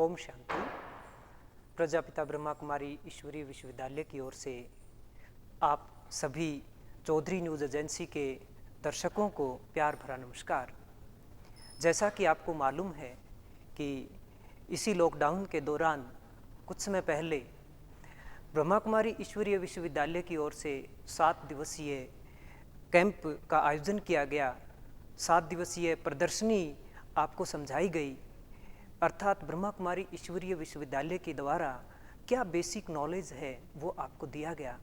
ओम शांति। प्रजापिता ब्रह्मा कुमारी ईश्वरीय विश्वविद्यालय की ओर से आप सभी चौधरी न्यूज़ एजेंसी के दर्शकों को प्यार भरा नमस्कार। जैसा कि आपको मालूम है कि इसी लॉकडाउन के दौरान कुछ समय पहले ब्रह्मा कुमारी ईश्वरीय विश्वविद्यालय की ओर से 7 दिवसीय कैंप का आयोजन किया गया। 7 दिवसीय प्रदर्शनी आपको समझाई गई, अर्थात ब्रह्मा कुमारी ईश्वरीय विश्वविद्यालय के द्वारा क्या बेसिक नॉलेज है वो आपको दिया गया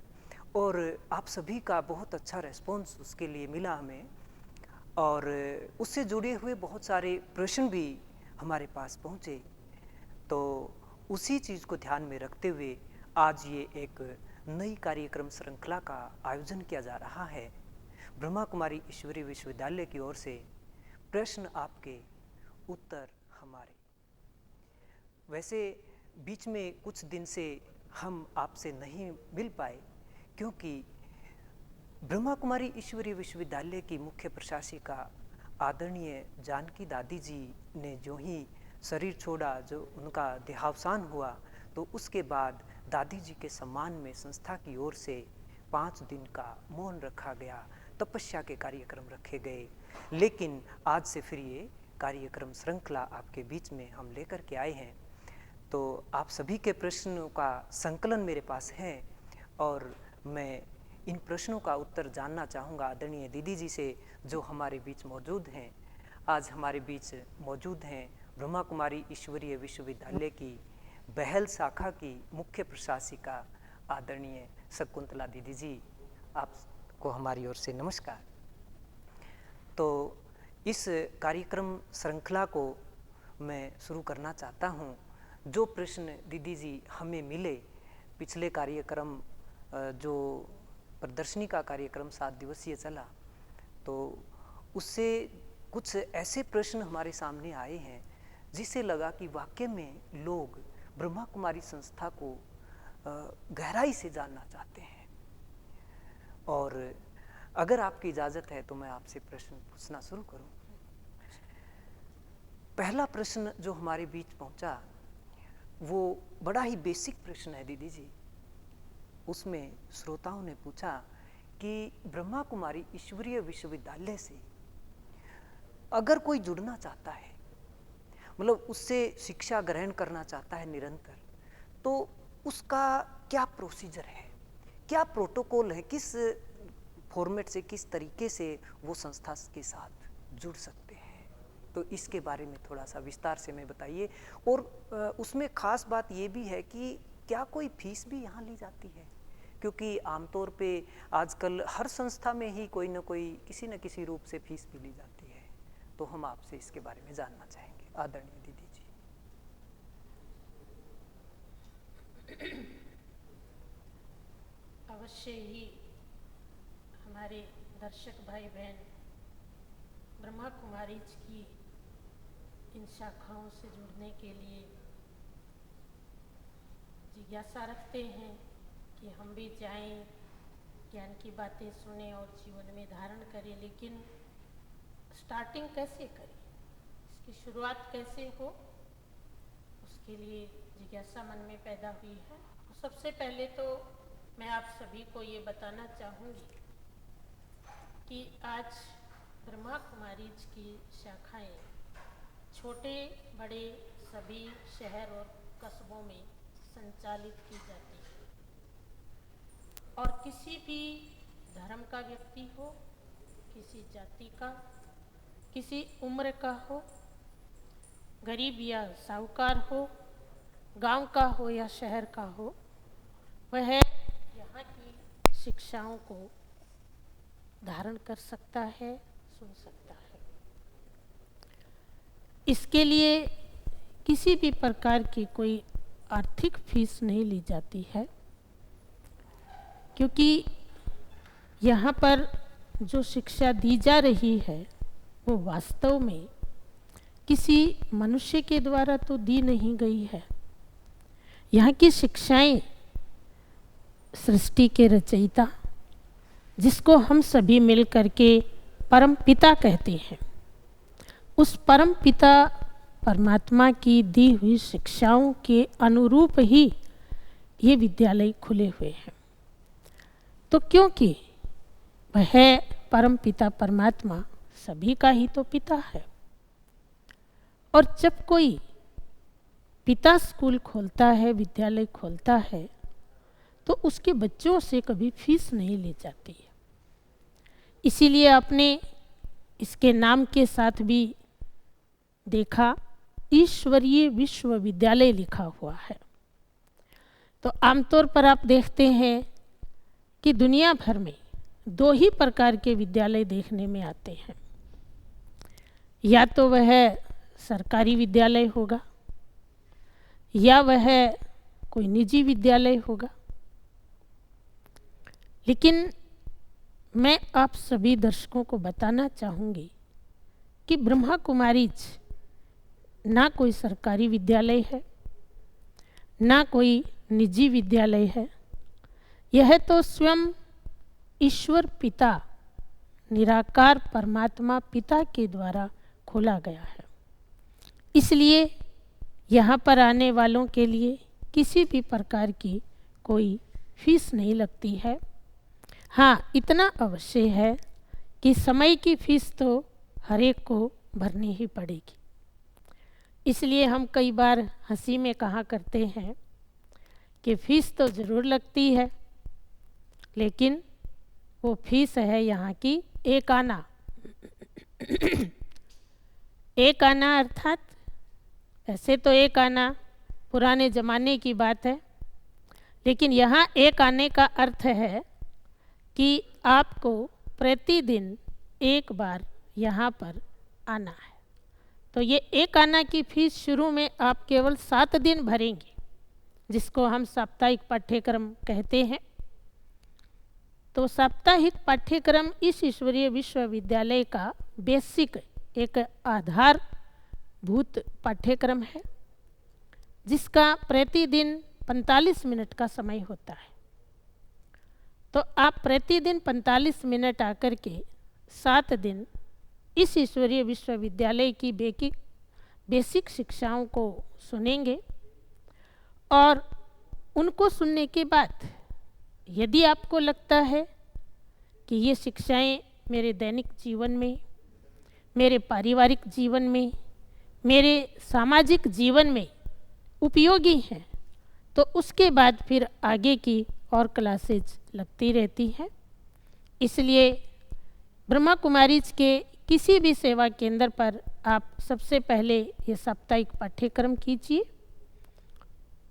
और आप सभी का बहुत अच्छा रेस्पॉन्स उसके लिए मिला हमें। और उससे जुड़े हुए बहुत सारे प्रश्न भी हमारे पास पहुँचे। तो उसी चीज़ को ध्यान में रखते हुए आज ये एक नई कार्यक्रम श्रृंखला का आयोजन किया जा रहा है। ब्रह्मा कुमारी ईश्वरीय विश्वविद्यालय की ओर से प्रश्न आपके, उत्तर हमारे। वैसे बीच में कुछ दिन से हम आपसे नहीं मिल पाए क्योंकि ब्रह्मा कुमारी ईश्वरीय विश्वविद्यालय की मुख्य प्रशासिका आदरणीय जानकी दादी जी ने जो ही शरीर छोड़ा, जो उनका देहावसान हुआ, तो उसके बाद दादी जी के सम्मान में संस्था की ओर से 5 दिन का मौन रखा गया, तपस्या के कार्यक्रम रखे गए। लेकिन आज से फिर ये कार्यक्रम श्रृंखला आपके बीच में हम लेकर के आए हैं। तो आप सभी के प्रश्नों का संकलन मेरे पास है और मैं इन प्रश्नों का उत्तर जानना चाहूँगा आदरणीय दीदी जी से, जो हमारे बीच मौजूद हैं। आज हमारे बीच मौजूद हैं ब्रह्मा कुमारी ईश्वरीय विश्वविद्यालय की बहल शाखा की मुख्य प्रशासिका आदरणीय शकुंतला दीदी जी। आपको हमारी ओर से नमस्कार। तो इस कार्यक्रम श्रृंखला को मैं शुरू करना चाहता हूँ। जो प्रश्न दीदी जी हमें मिले पिछले कार्यक्रम, जो प्रदर्शनी का कार्यक्रम 7 दिवसीय चला, तो उससे कुछ ऐसे प्रश्न हमारे सामने आए हैं जिससे लगा कि वाकई में लोग ब्रह्मा कुमारी संस्था को गहराई से जानना चाहते हैं। और अगर आपकी इजाज़त है तो मैं आपसे प्रश्न पूछना शुरू करूं। पहला प्रश्न जो हमारे बीच पहुंचा वो बड़ा ही बेसिक प्रश्न है दीदी जी। उसमें श्रोताओं ने पूछा कि ब्रह्मा कुमारी ईश्वरीय विश्वविद्यालय से अगर कोई जुड़ना चाहता है, मतलब उससे शिक्षा ग्रहण करना चाहता है निरंतर, तो उसका क्या प्रोसीजर है, क्या प्रोटोकॉल है, किस फॉर्मेट से, किस तरीके से वो संस्था के साथ जुड़ सकते हैं? तो इसके बारे में थोड़ा सा विस्तार से मैं बताइए। और उसमें ख़ास बात ये भी है कि क्या कोई फीस भी यहाँ ली जाती है? क्योंकि आमतौर पे आजकल हर संस्था में ही कोई ना कोई किसी न किसी रूप से फीस भी ली जाती है। तो हम आपसे इसके बारे में जानना चाहेंगे आदरणीय दीदी जी। अवश्य ही हमारे दर्शक भाई बहन ब्रह्मा कुमारी की इन शाखाओं से जुड़ने के लिए जिज्ञासा रखते हैं कि हम भी जाएं, ज्ञान की बातें सुने और जीवन में धारण करें। लेकिन स्टार्टिंग कैसे करें, इसकी शुरुआत कैसे हो, उसके लिए जिज्ञासा मन में पैदा हुई है। तो सबसे पहले तो मैं आप सभी को ये बताना चाहूँगी कि आज ब्रह्मा कुमारी की शाखाएं छोटे बड़े सभी शहर और कस्बों में संचालित की जाती है। और किसी भी धर्म का व्यक्ति हो, किसी जाति का, किसी उम्र का हो, गरीब या साहूकार हो, गांव का हो या शहर का हो, वह यहाँ की शिक्षाओं को धारण कर सकता है, सुन सकता है। इसके लिए किसी भी प्रकार की कोई आर्थिक फीस नहीं ली जाती है, क्योंकि यहाँ पर जो शिक्षा दी जा रही है वो वास्तव में किसी मनुष्य के द्वारा तो दी नहीं गई है। यहाँ की शिक्षाएं सृष्टि के रचयिता, जिसको हम सभी मिल करके परम पिता कहते हैं, उस परम पिता परमात्मा की दी हुई शिक्षाओं के अनुरूप ही ये विद्यालय खुले हुए हैं। तो क्योंकि वह परम पिता परमात्मा सभी का ही तो पिता है, और जब कोई पिता स्कूल खोलता है, विद्यालय खोलता है, तो उसके बच्चों से कभी फीस नहीं ली जाती है। इसीलिए आपने इसके नाम के साथ भी देखा ईश्वरीय विश्वविद्यालय लिखा हुआ है। तो आमतौर पर आप देखते हैं कि दुनिया भर में दो ही प्रकार के विद्यालय देखने में आते हैं, या तो वह सरकारी विद्यालय होगा या वह कोई निजी विद्यालय होगा। लेकिन मैं आप सभी दर्शकों को बताना चाहूँगी कि ब्रह्मा कुमारीज ना कोई सरकारी विद्यालय है, ना कोई निजी विद्यालय है। यह तो स्वयं ईश्वर पिता, निराकार परमात्मा पिता के द्वारा खोला गया है। इसलिए यहाँ पर आने वालों के लिए किसी भी प्रकार की कोई फीस नहीं लगती है। हाँ, इतना अवश्य है कि समय की फीस तो हर एक को भरनी ही पड़ेगी। इसलिए हम कई बार हंसी में कहा करते हैं कि फीस तो ज़रूर लगती है, लेकिन वो फीस है यहाँ की एक आना। एक आना अर्थात ऐसे तो एक आना पुराने ज़माने की बात है, लेकिन यहाँ एक आने का अर्थ है कि आपको प्रतिदिन एक बार यहाँ पर आना है। तो ये एक आना की फीस शुरू में आप केवल 7 दिन भरेंगे, जिसको हम साप्ताहिक पाठ्यक्रम कहते हैं। तो साप्ताहिक पाठ्यक्रम इस ईश्वरीय विश्वविद्यालय का बेसिक एक आधारभूत पाठ्यक्रम है, जिसका प्रतिदिन 45 मिनट का समय होता है। तो आप प्रतिदिन 45 मिनट आकर के 7 दिन इस ईश्वरीय विश्वविद्यालय की बेसिक शिक्षाओं को सुनेंगे, और उनको सुनने के बाद यदि आपको लगता है कि ये शिक्षाएं मेरे दैनिक जीवन में, मेरे पारिवारिक जीवन में, मेरे सामाजिक जीवन में उपयोगी हैं, तो उसके बाद फिर आगे की और क्लासेज लगती रहती हैं। इसलिए ब्रह्मा कुमारीज के किसी भी सेवा केंद्र पर आप सबसे पहले ये साप्ताहिक पाठ्यक्रम कीजिए।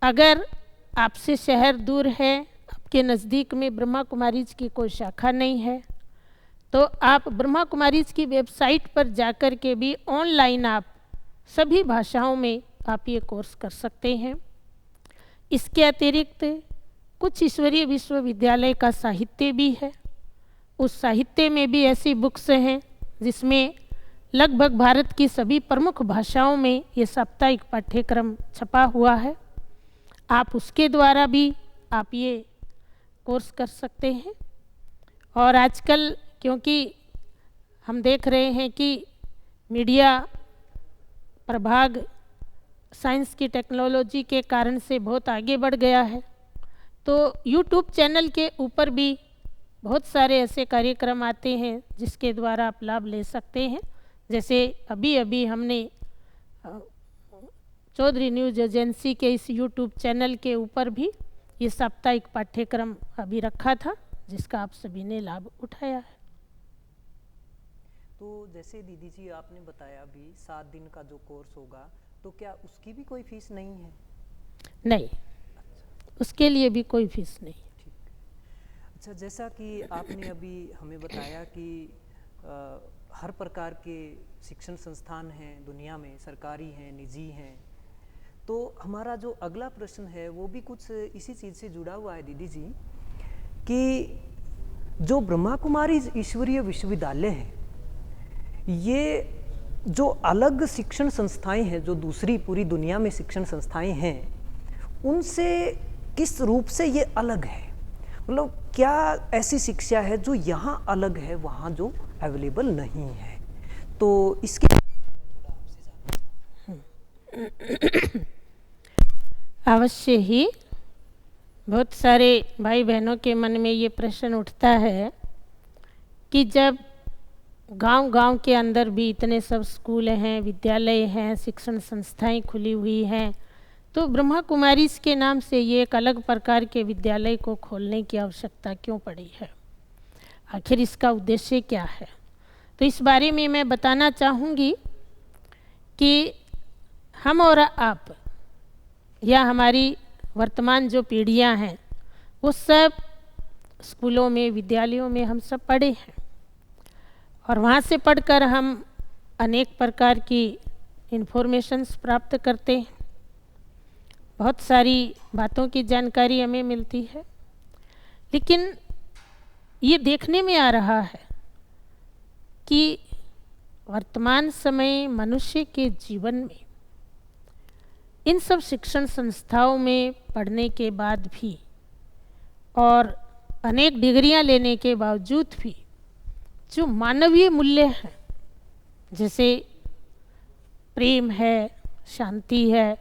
अगर आपसे शहर दूर है, आपके नज़दीक में ब्रह्मा कुमारीज की कोई शाखा नहीं है, तो आप ब्रह्मा कुमारीज की वेबसाइट पर जाकर के भी ऑनलाइन आप सभी भाषाओं में आप ये कोर्स कर सकते हैं। इसके अतिरिक्त कुछ ईश्वरीय विश्वविद्यालय का साहित्य भी है। उस साहित्य में भी ऐसी बुक्स हैं जिसमें लगभग भारत की सभी प्रमुख भाषाओं में ये साप्ताहिक पाठ्यक्रम छपा हुआ है। आप उसके द्वारा भी आप ये कोर्स कर सकते हैं। और आजकल क्योंकि हम देख रहे हैं कि मीडिया प्रभाग साइंस की टेक्नोलॉजी के कारण से बहुत आगे बढ़ गया है, तो यूट्यूब चैनल के ऊपर भी बहुत सारे ऐसे कार्यक्रम आते हैं जिसके द्वारा आप लाभ ले सकते हैं। जैसे अभी अभी हमने चौधरी न्यूज़ एजेंसी के इस यूट्यूब चैनल के ऊपर भी ये साप्ताहिक पाठ्यक्रम अभी रखा था, जिसका आप सभी ने लाभ उठाया है। तो जैसे दीदी जी आपने बताया अभी 7 दिन का जो कोर्स होगा, तो क्या उसकी भी कोई फीस नहीं है? नहीं, उसके लिए भी कोई फीस नहीं। ठीक। अच्छा, जैसा कि आपने अभी हमें बताया कि हर प्रकार के शिक्षण संस्थान हैं दुनिया में, सरकारी हैं, निजी हैं, तो हमारा जो अगला प्रश्न है वो भी कुछ इसी चीज़ से जुड़ा हुआ है दीदी जी, कि जो ब्रह्मा कुमारी ईश्वरीय विश्वविद्यालय है, ये जो अलग शिक्षण संस्थाएं हैं, जो दूसरी पूरी दुनिया में शिक्षण संस्थाएं हैं, उनसे किस रूप से ये अलग है? मतलब क्या ऐसी शिक्षा है जो यहाँ अलग है, वहाँ जो अवेलेबल नहीं है? तो इसके अवश्य ही बहुत सारे भाई बहनों के मन में ये प्रश्न उठता है कि जब गांव-गांव के अंदर भी इतने सब स्कूल हैं, विद्यालय हैं, शिक्षण संस्थाएं खुली हुई हैं, तो ब्रह्मा कुमारीज के नाम से ये एक अलग प्रकार के विद्यालय को खोलने की आवश्यकता क्यों पड़ी है? आखिर इसका उद्देश्य क्या है? तो इस बारे में मैं बताना चाहूँगी कि हम और आप या हमारी वर्तमान जो पीढ़ियाँ हैं वो सब स्कूलों में, विद्यालयों में हम सब पढ़े हैं और वहाँ से पढ़कर हम अनेक प्रकार की इन्फॉर्मेशंस प्राप्त करते हैं। बहुत सारी बातों की जानकारी हमें मिलती है, लेकिन ये देखने में आ रहा है कि वर्तमान समय मनुष्य के जीवन में इन सब शिक्षण संस्थाओं में पढ़ने के बाद भी और अनेक डिग्रियां लेने के बावजूद भी जो मानवीय मूल्य हैं, जैसे प्रेम है, शांति है,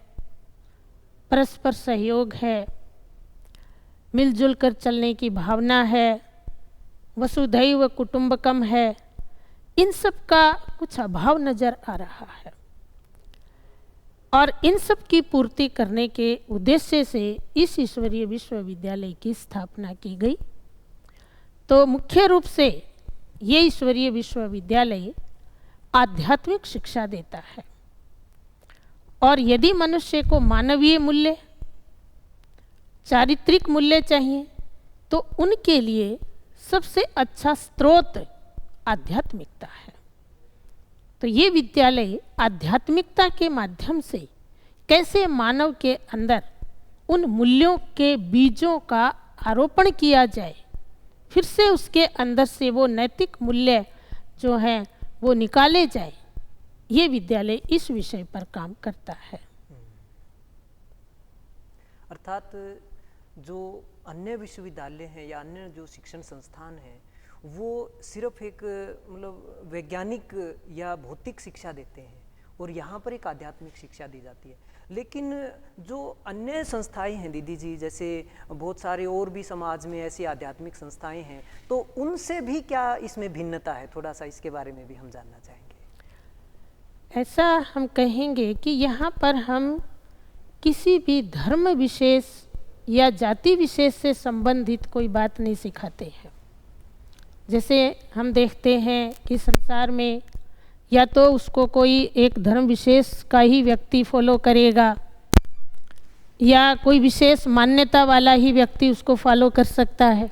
परस्पर सहयोग है, मिलजुल कर चलने की भावना है, वसुधैव कुटुंबकम है, इन सब का कुछ अभाव नज़र आ रहा है और इन सब की पूर्ति करने के उद्देश्य से इस ईश्वरीय विश्वविद्यालय की स्थापना की गई। तो मुख्य रूप से ये ईश्वरीय विश्वविद्यालय आध्यात्मिक शिक्षा देता है और यदि मनुष्य को मानवीय मूल्य, चारित्रिक मूल्य चाहिए तो उनके लिए सबसे अच्छा स्रोत आध्यात्मिकता है। तो ये विद्यालय आध्यात्मिकता के माध्यम से कैसे मानव के अंदर उन मूल्यों के बीजों का आरोपण किया जाए, फिर से उसके अंदर से वो नैतिक मूल्य जो हैं वो निकाले जाए, ये विद्यालय इस विषय पर काम करता है। अर्थात जो अन्य विश्वविद्यालय हैं या अन्य जो शिक्षण संस्थान हैं वो सिर्फ एक मतलब वैज्ञानिक या भौतिक शिक्षा देते हैं और यहाँ पर एक आध्यात्मिक शिक्षा दी जाती है। लेकिन जो अन्य संस्थाएं हैं दीदी जी, जैसे बहुत सारे और भी समाज में ऐसी आध्यात्मिक संस्थाएं हैं, तो उनसे भी क्या इसमें भिन्नता है? थोड़ा सा इसके बारे में भी हम जानना चाहेंगे। ऐसा हम कहेंगे कि यहाँ पर हम किसी भी धर्म विशेष या जाति विशेष से संबंधित कोई बात नहीं सिखाते हैं। जैसे हम देखते हैं कि संसार में या तो उसको कोई एक धर्म विशेष का ही व्यक्ति फॉलो करेगा या कोई विशेष मान्यता वाला ही व्यक्ति उसको फॉलो कर सकता है,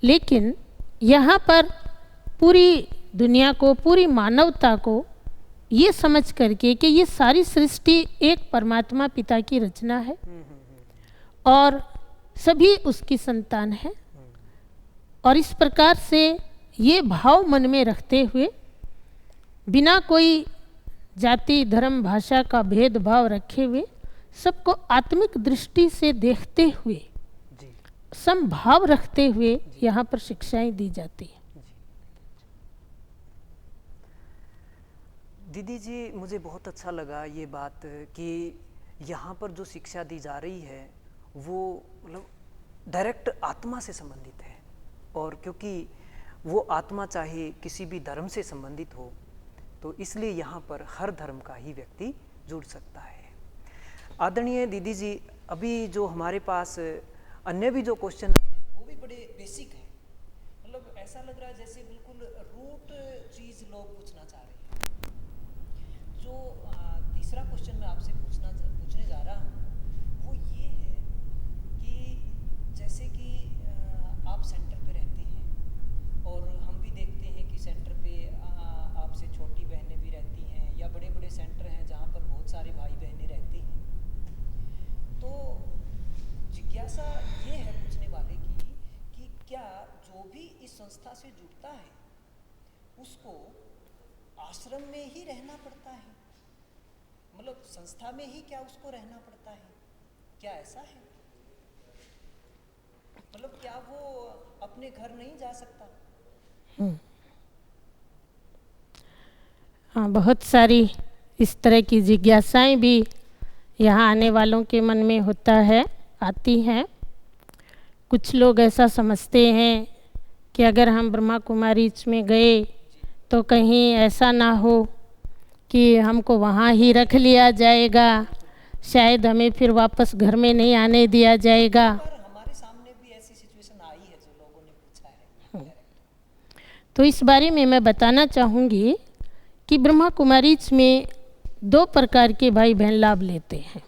लेकिन यहाँ पर पूरी दुनिया को, पूरी मानवता को ये समझ करके कि ये सारी सृष्टि एक परमात्मा पिता की रचना है और सभी उसकी संतान है, और इस प्रकार से ये भाव मन में रखते हुए बिना कोई जाति, धर्म, भाषा का भेदभाव रखे हुए सबको आत्मिक दृष्टि से देखते हुए, समभाव रखते हुए यहाँ पर शिक्षाएं दी जाती हैं। दीदी जी, मुझे बहुत अच्छा लगा ये बात कि यहाँ पर जो शिक्षा दी जा रही है वो मतलब डायरेक्ट आत्मा से संबंधित है, और क्योंकि वो आत्मा चाहे किसी भी धर्म से संबंधित हो तो इसलिए यहाँ पर हर धर्म का ही व्यक्ति जुड़ सकता है। आदरणीय दीदी जी, अभी जो हमारे पास अन्य भी जो क्वेश्चन वो भी बड़े बेसिक हैं, मतलब ऐसा लग रहा है जैसे बिल्कुल रूट चीज़ लोग पूछना चाह रहे हैं। जो तीसरा क्वेश्चन मैं आपसे पूछने जा रहा हूँ वो ये है कि जैसे कि आप सेंटर पे रहते हैं और हम भी देखते हैं कि सेंटर पे आपसे छोटी बहनें भी रहती हैं या बड़े बड़े सेंटर हैं जहाँ पर बहुत सारे भाई बहनें रहते हैं। तो जिज्ञासा ये है पूछने वाले की कि क्या जो भी इस संस्था से जुड़ता है उसको आश्रम में ही रहना पड़ता है, मतलब संस्था में ही क्या उसको रहना पड़ता है? क्या ऐसा है? मतलब क्या वो अपने घर नहीं जा सकता? हाँ, बहुत सारी इस तरह की जिज्ञासाएं भी यहाँ आने वालों के मन में आती हैं। कुछ लोग ऐसा समझते हैं कि अगर हम ब्रह्मा कुमारी में गए तो कहीं ऐसा ना हो कि हमको वहाँ ही रख लिया जाएगा, शायद हमें फिर वापस घर में नहीं आने दिया जाएगा। पर हमारे सामने भी ऐसी सिचुएशन आई है जो लोगों ने पूछा है। तो इस बारे में मैं बताना चाहूँगी कि ब्रह्मा कुमारी में 2 प्रकार के भाई बहन लाभ लेते हैं।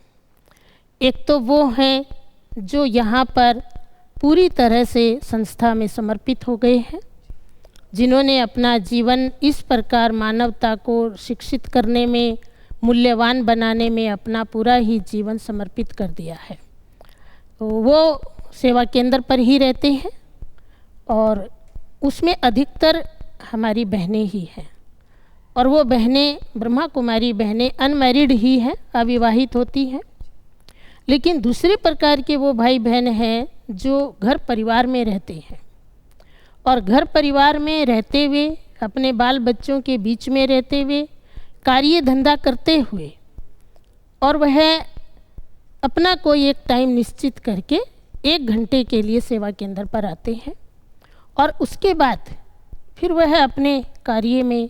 एक तो वो हैं जो यहाँ पर पूरी तरह से संस्था में समर्पित हो गए हैं, जिन्होंने अपना जीवन इस प्रकार मानवता को शिक्षित करने में, मूल्यवान बनाने में अपना पूरा ही जीवन समर्पित कर दिया है। तो वो सेवा केंद्र पर ही रहते हैं और उसमें अधिकतर हमारी बहनें ही हैं। और वो बहनें, ब्रह्मा कुमारी बहनें अनमैरिड ही हैं, अविवाहित होती हैं। लेकिन दूसरे प्रकार के वो भाई बहन हैं जो घर परिवार में रहते हैं और घर परिवार में रहते हुए, अपने बाल बच्चों के बीच में रहते हुए, कार्य धंधा करते हुए, और वह अपना कोई एक टाइम निश्चित करके 1 घंटे के लिए सेवा केंद्र पर आते हैं और उसके बाद फिर वह अपने कार्य में,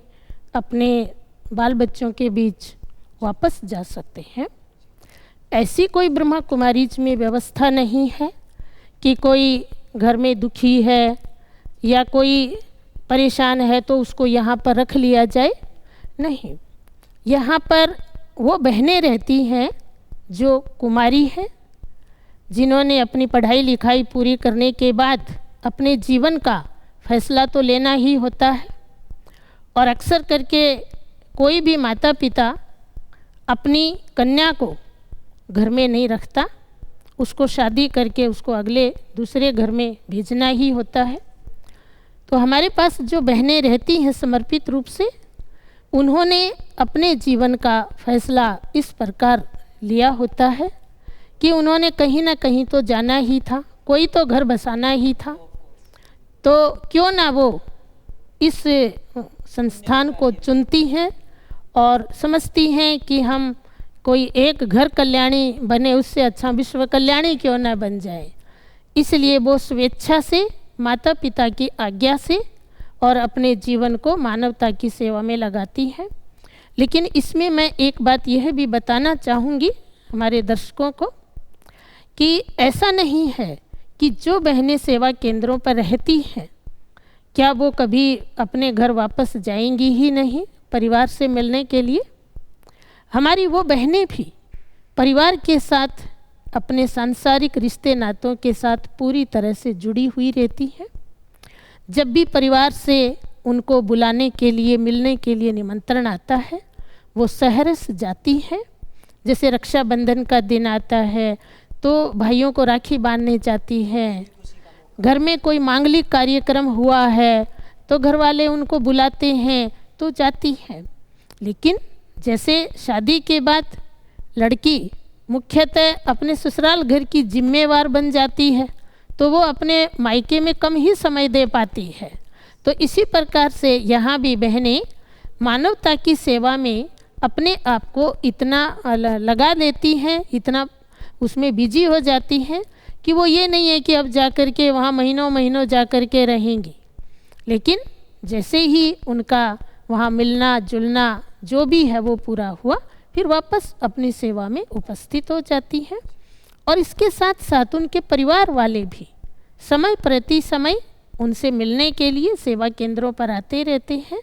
अपने बाल बच्चों के बीच वापस जा सकते हैं। ऐसी कोई ब्रह्मा कुमारी में व्यवस्था नहीं है कि कोई घर में दुखी है या कोई परेशान है तो उसको यहाँ पर रख लिया जाए। नहीं, यहाँ पर वो बहनें रहती हैं जो कुमारी हैं, जिन्होंने अपनी पढ़ाई लिखाई पूरी करने के बाद अपने जीवन का फैसला तो लेना ही होता है। और अक्सर करके कोई भी माता पिता अपनी कन्या को घर में नहीं रखता, उसको शादी करके उसको अगले दूसरे घर में भेजना ही होता है। तो हमारे पास जो बहनें रहती हैं समर्पित रूप से, उन्होंने अपने जीवन का फैसला इस प्रकार लिया होता है कि उन्होंने कहीं ना कहीं तो जाना ही था, कोई तो घर बसाना ही था। तो क्यों ना वो इस संस्थान को चुनती हैं और समझती हैं कि हम कोई एक घर कल्याणी बने, उससे अच्छा विश्व कल्याणी क्यों ना बन जाए। इसलिए वो स्वेच्छा से, माता पिता की आज्ञा से और अपने जीवन को मानवता की सेवा में लगाती हैं। लेकिन इसमें मैं एक बात यह भी बताना चाहूँगी हमारे दर्शकों को कि ऐसा नहीं है कि जो बहनें सेवा केंद्रों पर रहती हैं क्या वो कभी अपने घर वापस जाएंगी ही नहीं परिवार से मिलने के लिए। हमारी वो बहनें भी परिवार के साथ, अपने सांसारिक रिश्ते नातों के साथ पूरी तरह से जुड़ी हुई रहती हैं। जब भी परिवार से उनको बुलाने के लिए, मिलने के लिए निमंत्रण आता है, वो सहर्ष जाती हैं। जैसे रक्षाबंधन का दिन आता है तो भाइयों को राखी बांधने जाती हैं। घर में कोई मांगलिक कार्यक्रम हुआ है तो घर वाले उनको बुलाते हैं तो जाती हैं। लेकिन जैसे शादी के बाद लड़की मुख्यतः अपने ससुराल घर की जिम्मेवार बन जाती है तो वो अपने मायके में कम ही समय दे पाती है। तो इसी प्रकार से यहाँ भी बहनें मानवता की सेवा में अपने आप को इतना लगा देती हैं, इतना उसमें बिजी हो जाती हैं कि वो ये नहीं है कि अब जा कर के वहाँ महीनों महीनों जा कर के रहेंगी। लेकिन जैसे ही उनका वहाँ मिलना जुलना जो भी है वो पूरा हुआ, फिर वापस अपनी सेवा में उपस्थित हो जाती हैं। और इसके साथ साथ उनके परिवार वाले भी समय प्रति समय उनसे मिलने के लिए सेवा केंद्रों पर आते रहते हैं,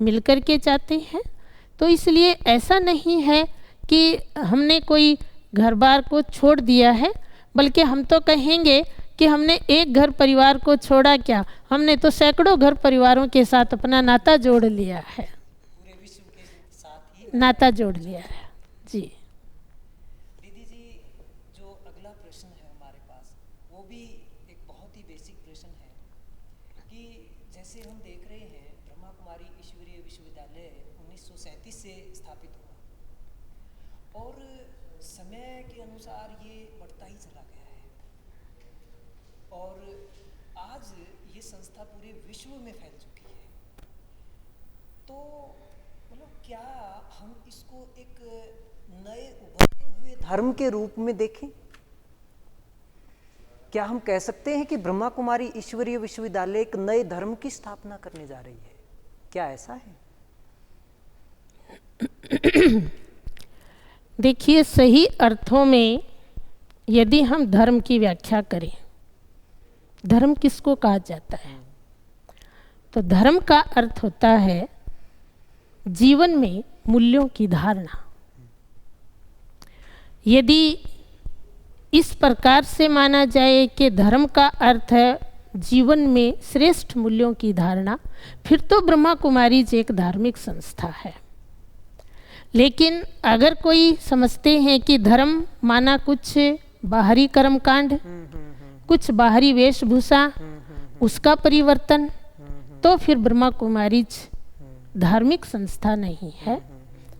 मिल कर के जाते हैं। तो इसलिए ऐसा नहीं है कि हमने कोई घर बार को छोड़ दिया है, बल्कि हम तो कहेंगे कि हमने एक घर परिवार को छोड़ा क्या, हमने तो सैकड़ों घर परिवारों के साथ अपना नाता जोड़ लिया है, पूरे विश्व के साथ ही नाता जोड़ लिया है। जी दीदी जी, जो अगला प्रश्न है हमारे पास वो भी एक बहुत ही बेसिक प्रश्न है कि जैसे हम देख रहे हैं ब्रह्मा कुमारी ईश्वरीय विश्वविद्यालय 1937 से स्थापित हुआ और समय के अनुसार ये बढ़ता ही चला गया है और आज ये संस्था पूरे विश्व में फैल चुकी है। तो मतलब क्या हम इसको एक नए उभरते हुए धर्म के रूप में देखें? क्या हम कह सकते हैं कि ब्रह्मा कुमारी ईश्वरीय विश्वविद्यालय एक नए धर्म की स्थापना करने जा रही है? क्या ऐसा है? देखिए, सही अर्थों में यदि हम धर्म की व्याख्या करें, धर्म किसको कहा जाता है, तो धर्म का अर्थ होता है जीवन में मूल्यों की धारणा। यदि इस प्रकार से माना जाए कि धर्म का अर्थ है जीवन में श्रेष्ठ मूल्यों की धारणा, फिर तो ब्रह्मा कुमारी जी एक धार्मिक संस्था है। लेकिन अगर कोई समझते हैं कि धर्म माना कुछ बाहरी कर्मकांड, कुछ बाहरी वेशभूषा, उसका परिवर्तन, तो फिर ब्रह्मा कुमारी धार्मिक संस्था नहीं है,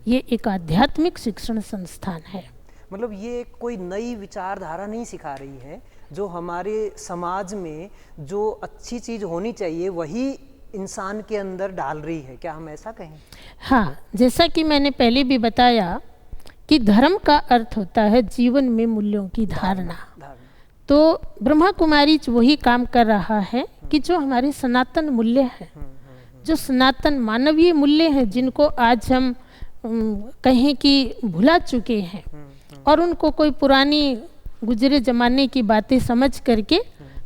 ये एक आध्यात्मिक शिक्षण संस्थान है। मतलब ये कोई नई विचारधारा नहीं सिखा रही है, जो हमारे समाज में जो अच्छी चीज होनी चाहिए वही इंसान के अंदर डाल रही है, क्या हम ऐसा कहें? हाँ, जैसा कि मैंने पहले भी बताया कि धर्म का अर्थ होता है जीवन में मूल्यों की धारणा। तो ब्रह्मा कुमारी वही काम कर रहा है कि जो हमारे सनातन मूल्य हैं, जो सनातन मानवीय मूल्य हैं, जिनको आज हम कहें कि भुला चुके हैं और उनको कोई पुरानी गुजरे जमाने की बातें समझ करके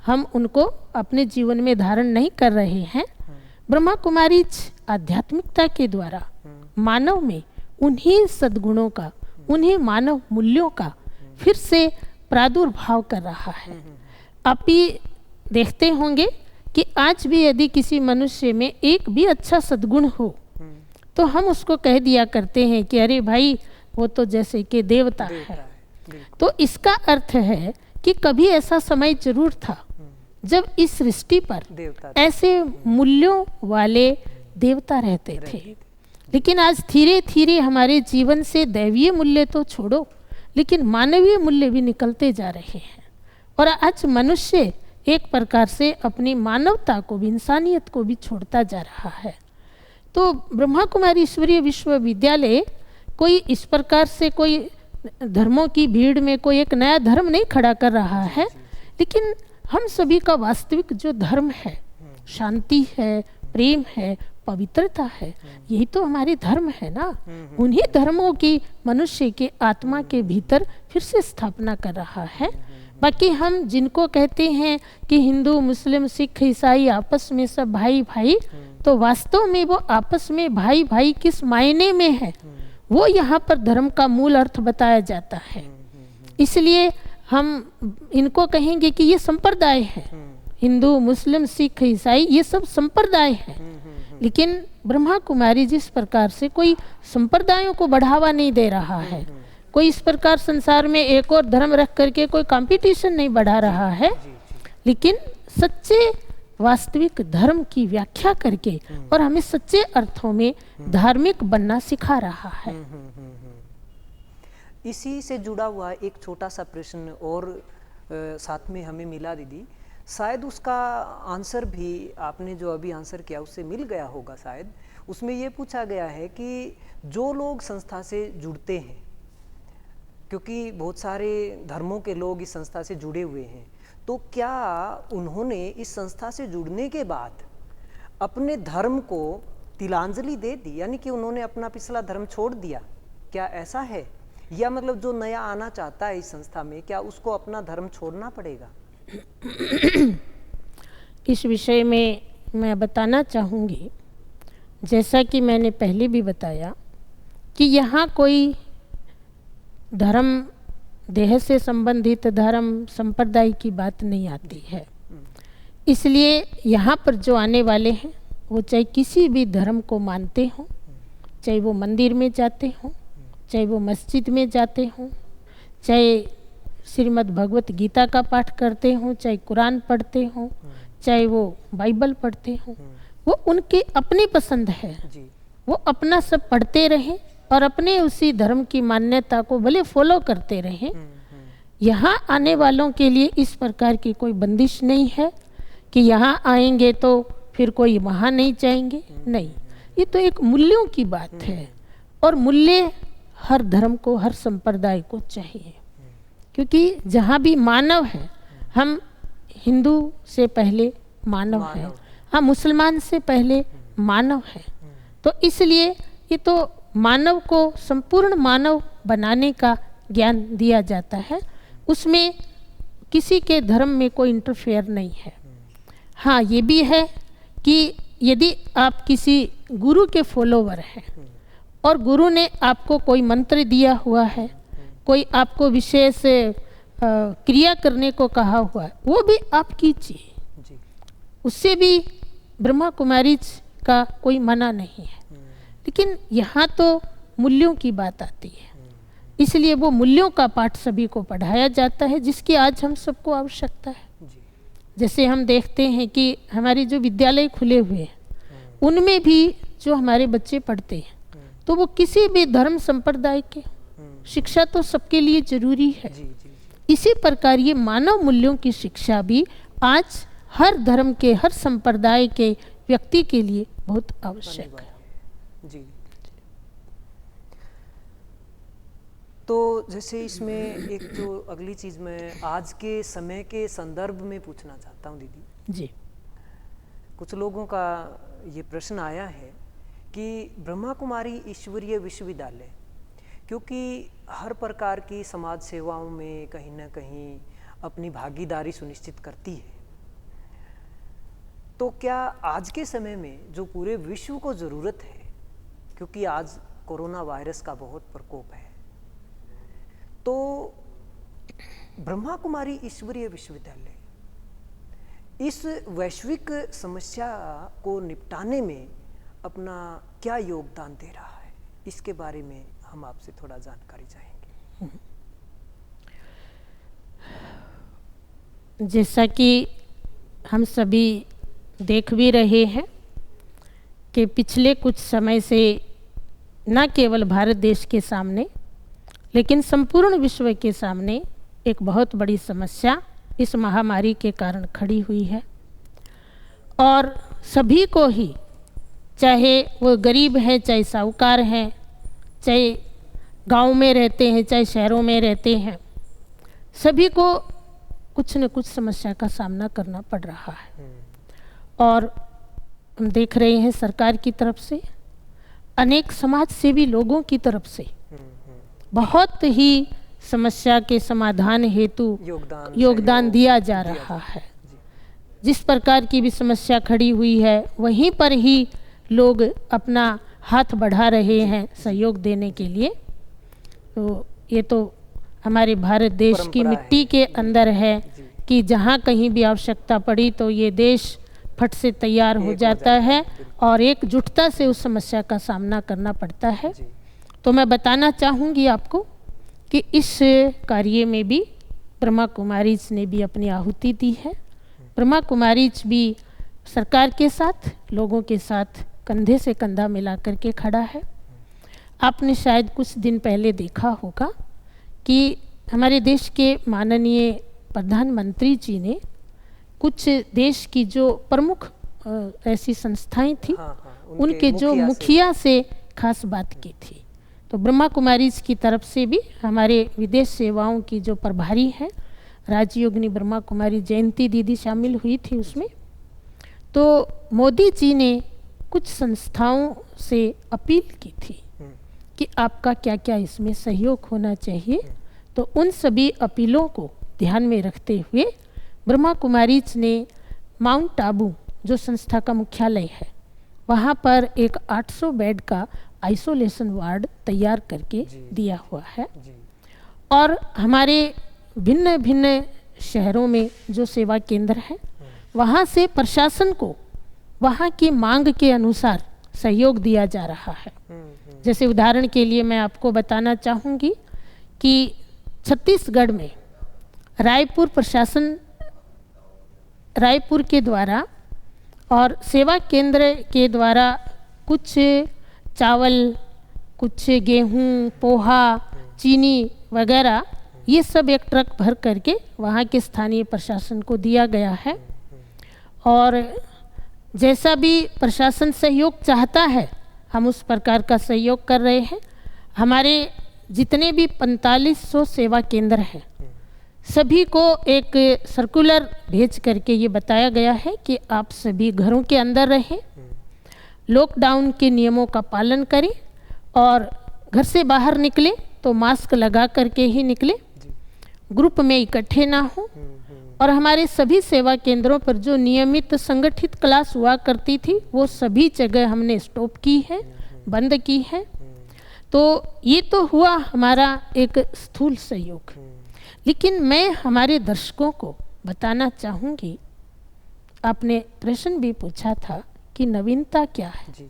हम उनको अपने जीवन में धारण नहीं कर रहे हैं। ब्रह्मा कुमारी आध्यात्मिकता के द्वारा मानव में उन्हीं सद्गुणों का, उन्हीं मानव मूल्यों का फिर से प्रादुर्भाव कर रहा है। आप भी देखते होंगे कि आज भी यदि किसी मनुष्य में एक भी अच्छा सद्गुण हो तो हम उसको कह दिया करते हैं कि अरे भाई वो तो जैसे कि देवता है। तो इसका अर्थ है कि कभी ऐसा समय जरूर था जब इस सृष्टि पर ऐसे मूल्यों वाले देवता रहते थे। लेकिन आज धीरे धीरे हमारे जीवन से दैवीय मूल्य तो छोड़ो, लेकिन मानवीय मूल्य भी निकलते जा रहे हैं और आज मनुष्य एक प्रकार से अपनी मानवता को भी, इंसानियत को भी छोड़ता जा रहा है। तो ब्रह्मा कुमारी ईश्वरीय विश्वविद्यालय कोई इस प्रकार से कोई धर्मों की भीड़ में कोई एक नया धर्म नहीं खड़ा कर रहा है, लेकिन हम सभी का वास्तविक जो धर्म है, शांति है, प्रेम है, पवित्रता है, यही तो हमारे धर्म है ना। उन्हीं धर्मों की मनुष्य के आत्मा के भीतर फिर से स्थापना कर रहा है। बाकी हम जिनको कहते हैं कि हिंदू, मुस्लिम, सिख, ईसाई आपस में सब भाई भाई, तो वास्तव में वो आपस में भाई भाई किस मायने में है, वो यहाँ पर धर्म का मूल अर्थ बताया जाता है। इसलिए हम इनको कहेंगे कि ये संप्रदाय है, हिंदू, मुस्लिम, सिख, ईसाई, ये सब संप्रदाय है। लेकिन ब्रह्मा कुमारी जिस प्रकार से कोई संप्रदायों को बढ़ावा नहीं दे रहा है, कोई इस प्रकार संसार में एक और धर्म रख करके कोई कंपटीशन नहीं बढ़ा रहा है, लेकिन सच्चे वास्तविक धर्म की व्याख्या करके और हमें सच्चे अर्थों में धार्मिक बनना सिखा रहा है। इसी से जुड़ा हुआ एक छोटा सा प्रश्न और साथ में हमें मिला दीदी, शायद उसका आंसर भी आपने जो अभी आंसर किया उससे मिल गया होगा। शायद उसमें ये पूछा गया है कि जो लोग संस्था से जुड़ते हैं, क्योंकि बहुत सारे धर्मों के लोग इस संस्था से जुड़े हुए हैं, तो क्या उन्होंने इस संस्था से जुड़ने के बाद अपने धर्म को तिलांजलि दे दी, यानी कि उन्होंने अपना पिछला धर्म छोड़ दिया, क्या ऐसा है? या मतलब जो नया आना चाहता है इस संस्था में, क्या उसको अपना धर्म छोड़ना पड़ेगा? इस विषय में मैं बताना चाहूँगी, जैसा कि मैंने पहले भी बताया कि यहाँ कोई धर्म, देह से संबंधित धर्म, संप्रदाय की बात नहीं आती है। इसलिए यहाँ पर जो आने वाले हैं वो चाहे किसी भी धर्म को मानते हों, चाहे वो मंदिर में जाते हों, चाहे वो मस्जिद में जाते हों, चाहे श्रीमद् भगवत गीता का पाठ करते हों, चाहे कुरान पढ़ते हों, चाहे वो बाइबल पढ़ते हों, वो उनकी अपनी पसंद है। वो अपना सब पढ़ते रहें और अपने उसी धर्म की मान्यता को भले फॉलो करते रहें। यहाँ आने वालों के लिए इस प्रकार की कोई बंदिश नहीं है कि यहाँ आएंगे तो फिर कोई वहाँ नहीं जाएंगे, नहीं। ये तो एक मूल्यों की बात है, और मूल्य हर धर्म को, हर संप्रदाय को चाहिए, क्योंकि जहाँ भी मानव है, हम हिंदू से पहले मानव है, हम मुसलमान से पहले मानव है। तो इसलिए ये तो मानव को संपूर्ण मानव बनाने का ज्ञान दिया जाता है, उसमें किसी के धर्म में कोई इंटरफेयर नहीं है। हाँ, ये भी है कि यदि आप किसी गुरु के फॉलोवर हैं और गुरु ने आपको कोई मंत्र दिया हुआ है, कोई आपको विशेष क्रिया करने को कहा हुआ है, वो भी आप कीजिए, उससे भी ब्रह्मा कुमारी का कोई मना नहीं है। लेकिन यहाँ तो मूल्यों की बात आती है, इसलिए वो मूल्यों का पाठ सभी को पढ़ाया जाता है, जिसकी आज हम सबको आवश्यकता है। जैसे हम देखते हैं कि हमारे जो विद्यालय खुले हुए हैं, उनमें भी जो हमारे बच्चे पढ़ते हैं, तो वो किसी भी धर्म संप्रदाय के, शिक्षा तो सबके लिए जरूरी है। इसी प्रकार ये मानव मूल्यों की शिक्षा भी आज हर धर्म के, हर संप्रदाय के व्यक्ति के लिए बहुत आवश्यक है। जी। तो जैसे इसमें एक जो अगली चीज़ मैं आज के समय के संदर्भ में पूछना चाहता हूँ दीदी जी। कुछ लोगों का ये प्रश्न आया है कि ब्रह्मा कुमारी ईश्वरीय विश्वविद्यालय, क्योंकि हर प्रकार की समाज सेवाओं में कहीं ना कहीं अपनी भागीदारी सुनिश्चित करती है, तो क्या आज के समय में जो पूरे विश्व को ज़रूरत है, क्योंकि आज कोरोना वायरस का बहुत प्रकोप है, तो ब्रह्मा कुमारी ईश्वरीय विश्वविद्यालय इस वैश्विक समस्या को निपटाने में अपना क्या योगदान दे रहा है, इसके बारे में हम आपसे थोड़ा जानकारी चाहेंगे। जैसा कि हम सभी देख भी रहे हैं कि पिछले कुछ समय से न केवल भारत देश के सामने, लेकिन संपूर्ण विश्व के सामने एक बहुत बड़ी समस्या इस महामारी के कारण खड़ी हुई है, और सभी को ही, चाहे वो गरीब है, चाहे साहूकार हैं, चाहे गांव में रहते हैं, चाहे शहरों में रहते हैं, सभी को कुछ न कुछ समस्या का सामना करना पड़ रहा है। और हम देख रहे हैं सरकार की तरफ से, अनेक समाज सेवी लोगों की तरफ से बहुत ही समस्या के समाधान हेतु योगदान दिया जा रहा है। जिस प्रकार की भी समस्या खड़ी हुई है, वहीं पर ही लोग अपना हाथ बढ़ा रहे हैं सहयोग देने के लिए। तो ये तो हमारे भारत देश की मिट्टी के अंदर है कि जहाँ कहीं भी आवश्यकता पड़ी तो ये देश फट से तैयार हो जाता है और एकजुटता से उस समस्या का सामना करना पड़ता है। तो मैं बताना चाहूँगी आपको कि इस कार्य में भी ब्रह्मा कुमारीज ने भी अपनी आहुति दी है। ब्रह्मा कुमारीज भी सरकार के साथ, लोगों के साथ कंधे से कंधा मिला करके खड़ा है। आपने शायद कुछ दिन पहले देखा होगा कि हमारे देश के माननीय प्रधानमंत्री जी ने कुछ देश की जो प्रमुख ऐसी संस्थाएं थी, उनके जो मुखिया से खास बात की थी। तो ब्रह्मा कुमारीज की तरफ से भी हमारे विदेश सेवाओं की जो प्रभारी हैं, राजयोगिनी ब्रह्मा कुमारी जयंती दीदी शामिल हुई थी उसमें। तो मोदी जी ने कुछ संस्थाओं से अपील की थी कि आपका क्या क्या इसमें सहयोग होना चाहिए। तो उन सभी अपीलों को ध्यान में रखते हुए ब्रह्मा कुमारीज ने माउंट आबू, जो संस्था का मुख्यालय है, वहाँ पर एक 800 बेड का आइसोलेशन वार्ड तैयार करके दिया हुआ है। और हमारे भिन्न भिन्न शहरों में जो सेवा केंद्र हैं, वहाँ से प्रशासन को वहाँ की मांग के अनुसार सहयोग दिया जा रहा है। जैसे उदाहरण के लिए मैं आपको बताना चाहूँगी कि छत्तीसगढ़ में रायपुर प्रशासन, रायपुर के द्वारा और सेवा केंद्र के द्वारा कुछ चावल, कुछ गेहूं, पोहा, चीनी वगैरह, ये सब एक ट्रक भर करके वहाँ के स्थानीय प्रशासन को दिया गया है। और जैसा भी प्रशासन सहयोग चाहता है हम उस प्रकार का सहयोग कर रहे हैं। हमारे जितने भी 4500 सेवा केंद्र हैं, सभी को एक सर्कुलर भेज करके ये बताया गया है कि आप सभी घरों के अंदर रहें, लॉकडाउन के नियमों का पालन करें और घर से बाहर निकले तो मास्क लगा करके ही निकले, ग्रुप में इकट्ठे ना हो। और हमारे सभी सेवा केंद्रों पर जो नियमित संगठित क्लास हुआ करती थी वो सभी जगह हमने स्टॉप की है, बंद की है। तो ये तो हुआ हमारा एक स्थूल सहयोग, लेकिन मैं हमारे दर्शकों को बताना चाहूँगी, आपने प्रश्न भी पूछा था कि नवीनता क्या है जी।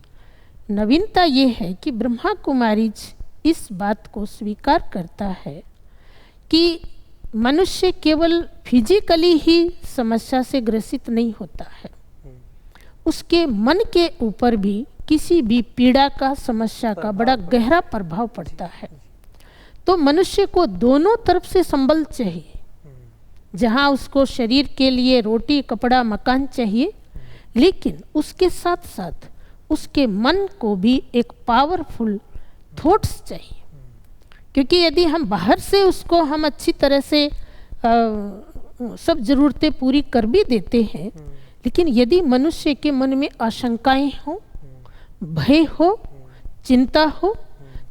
नवीनता ये है कि ब्रह्मा कुमारीज इस बात को स्वीकार करता है कि मनुष्य केवल फिजिकली ही समस्या से ग्रसित नहीं होता है, उसके मन के ऊपर भी किसी भी पीड़ा का, समस्या का बड़ा गहरा प्रभाव पड़ता है। तो मनुष्य को दोनों तरफ से संबल चाहिए, जहाँ उसको शरीर के लिए रोटी, कपड़ा, मकान चाहिए, लेकिन उसके साथ साथ उसके मन को भी एक पावरफुल थॉट्स चाहिए। क्योंकि यदि हम बाहर से उसको हम अच्छी तरह से सब ज़रूरतें पूरी कर भी देते हैं, लेकिन यदि मनुष्य के मन में आशंकाएं हो, भय हो, चिंता हो,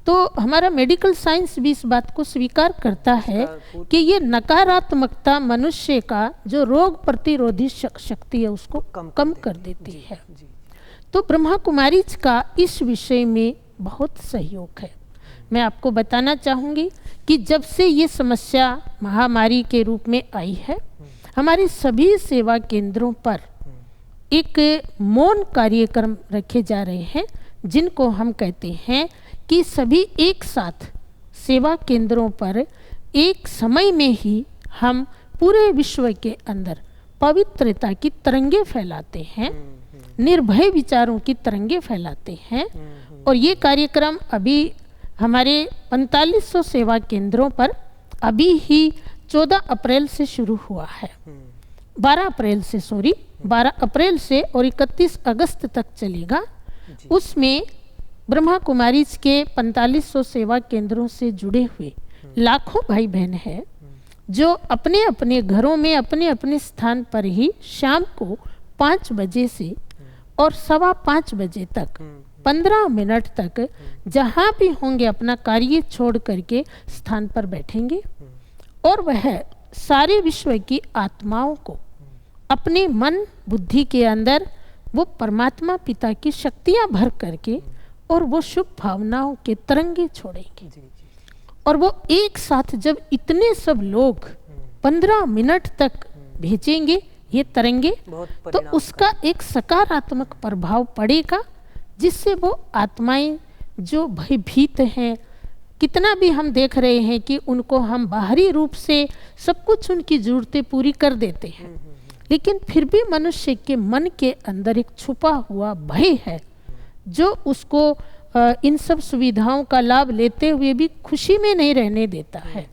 तो हमारा मेडिकल साइंस भी इस बात को स्वीकार करता है कि ये नकारात्मकता मनुष्य का जो रोग प्रतिरोधी शक्ति है उसको कम कर देती है। तो ब्रह्मा कुमारीज का इस विषय में बहुत सहयोग है। मैं आपको बताना चाहूँगी कि जब से ये समस्या महामारी के रूप में आई है, हमारे सभी सेवा केंद्रों पर एक मौन कार्यक्रम रखे जा रहे हैं, जिनको हम कहते हैं कि सभी एक साथ सेवा केंद्रों पर एक समय में ही हम पूरे विश्व के अंदर पवित्रता की तरंगे फैलाते हैं, निर्भय विचारों की तरंगे फैलाते हैं। और ये कार्यक्रम अभी हमारे 4500 सेवा केंद्रों पर अभी ही 14 अप्रैल से शुरू हुआ है, 12 अप्रैल से और 31 अगस्त तक चलेगा। उसमें ब्रह्मा कुमारीज के 4500 सेवा केंद्रों से जुड़े हुए लाखों भाई बहन हैं, जो अपने अपने घरों में अपने अपने स्थान पर ही शाम को 5 बजे से और 5:15 बजे तक 15 मिनट तक जहाँ भी होंगे अपना कार्य छोड़ करके स्थान पर बैठेंगे और वह सारे विश्व की आत्माओं को अपने मन बुद्धि के अंदर वो परमात्मा पिता की शक्तियाँ भर करके और वो शुभ भावनाओं के तरंगे छोड़ेंगे। और वो एक साथ जब इतने सब लोग 15 मिनट तक भेजेंगे ये तरंगे, तो उसका एक सकारात्मक प्रभाव पड़ेगा, जिससे वो आत्माएं जो भयभीत हैं, कितना भी हम देख रहे हैं कि उनको हम बाहरी रूप से सब कुछ उनकी ज़रूरतें पूरी कर देते हैं, लेकिन फिर भी मनुष्य के मन के अंदर एक छुपा हुआ भय है जो उसको इन सब सुविधाओं का लाभ लेते हुए भी खुशी में नहीं रहने देता है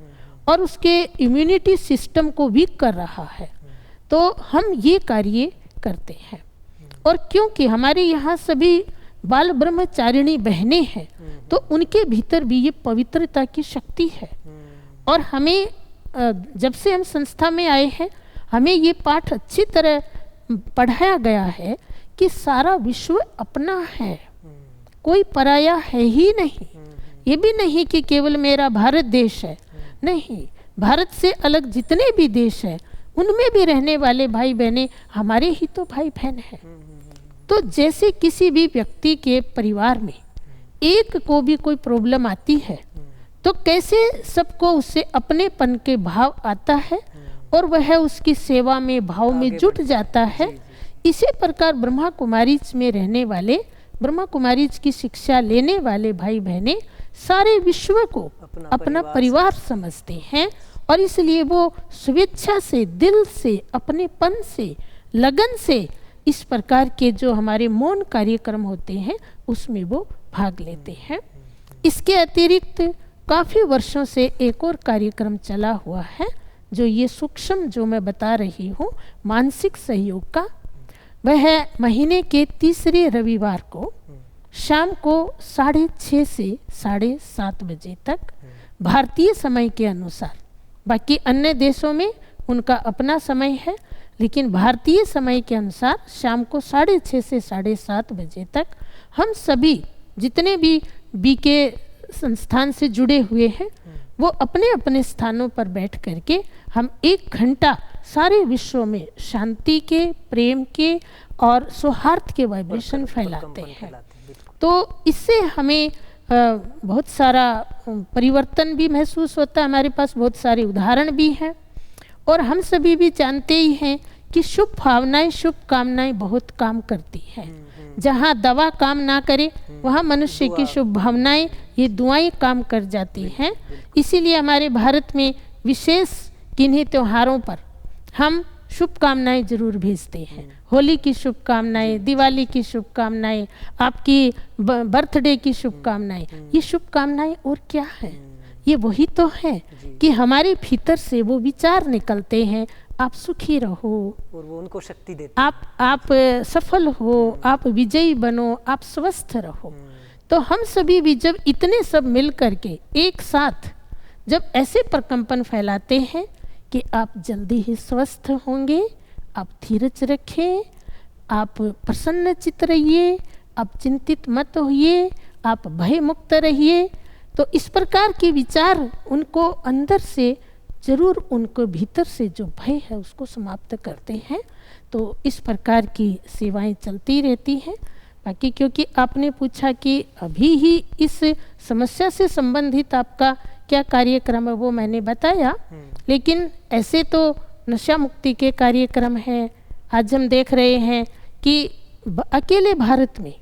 और उसके इम्यूनिटी सिस्टम को वीक कर रहा है। तो हम ये कार्य करते हैं। और क्योंकि हमारे यहाँ सभी बाल ब्रह्मचारिणी बहनें हैं, तो उनके भीतर भी ये पवित्रता की शक्ति है। और हमें जब से हम संस्था में आए हैं, हमें ये पाठ अच्छी तरह पढ़ाया गया है कि सारा विश्व अपना है, कोई पराया है ही नहीं। ये भी नहीं कि केवल मेरा भारत देश है, नहीं, भारत से अलग जितने भी देश हैं उनमें भी रहने वाले भाई बहनें हमारे ही तो भाई बहन हैं। तो जैसे किसी भी व्यक्ति के परिवार में एक को भी कोई प्रॉब्लम आती है, तो कैसे सबको उससे अपनेपन के भाव आता है और वह उसकी सेवा में भाव में जुट जाता है। इसी प्रकार ब्रह्मा कुमारीज में रहने वाले, ब्रह्मा कुमारीज की शिक्षा लेने वाले भाई बहनें सारे विश्व को अपना परिवार समझते हैं और इसलिए वो स्वेच्छा से, दिल से, अपनेपन से, लगन से इस प्रकार के जो हमारे मौन कार्यक्रम होते हैं उसमें वो भाग लेते हैं। इसके अतिरिक्त काफ़ी वर्षों से एक और कार्यक्रम चला हुआ है, जो ये सूक्ष्म जो मैं बता रही हूँ मानसिक सहयोग का, वह महीने के तीसरे रविवार को शाम को 6:30 से 7:30 बजे तक भारतीय समय के अनुसार। बाकी अन्य देशों में उनका अपना समय है, लेकिन भारतीय समय के अनुसार शाम को 6:30 से 7:30 बजे तक हम सभी जितने भी बीके संस्थान से जुड़े हुए हैं वो अपने अपने स्थानों पर बैठ करके हम 1 घंटा सारे विश्व में शांति के, प्रेम के और सौहार्द के वाइब्रेशन फैलाते हैं। तो इससे हमें बहुत सारा परिवर्तन भी महसूस होता है। हमारे पास बहुत सारे उदाहरण भी हैं और हम सभी भी जानते ही हैं कि शुभ भावनाएं, शुभ कामनाएं बहुत काम करती हैं। जहाँ दवा काम ना करे वहाँ मनुष्य की शुभ भावनाएं, ये दुआएं काम कर जाती हैं। इसीलिए हमारे भारत में विशेष किन्हीं त्योहारों पर हम शुभकामनाएं जरूर भेजते हैं। होली की शुभकामनाएं, दिवाली की शुभकामनाएं, आपकी बर्थडे की शुभकामनाएं। ये शुभकामनाएं और क्या है? ये वही तो है कि हमारे भीतर से वो विचार निकलते हैं, आप सुखी रहो और वो उनको शक्ति देते, आप सफल हो, आप विजयी बनो, आप स्वस्थ रहो। तो हम सभी भी जब इतने सब मिल करके एक साथ जब ऐसे प्रकंपन फैलाते हैं कि आप जल्दी ही स्वस्थ होंगे, आप धीरज रखें, आप प्रसन्न चित्त रहिए, आप चिंतित मत होइए, आप भय मुक्त रहिए। तो इस प्रकार के विचार उनको अंदर से जरूर, उनको भीतर से जो भय है उसको समाप्त करते हैं। तो इस प्रकार की सेवाएं चलती रहती हैं। बाकी क्योंकि आपने पूछा कि अभी ही इस समस्या से संबंधित आपका क्या कार्यक्रम है, वो मैंने बताया। लेकिन ऐसे तो नशा मुक्ति के कार्यक्रम हैं। आज हम देख रहे हैं कि अकेले भारत में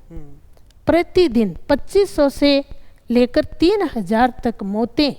प्रतिदिन 2500 से लेकर 3000 तक मौतें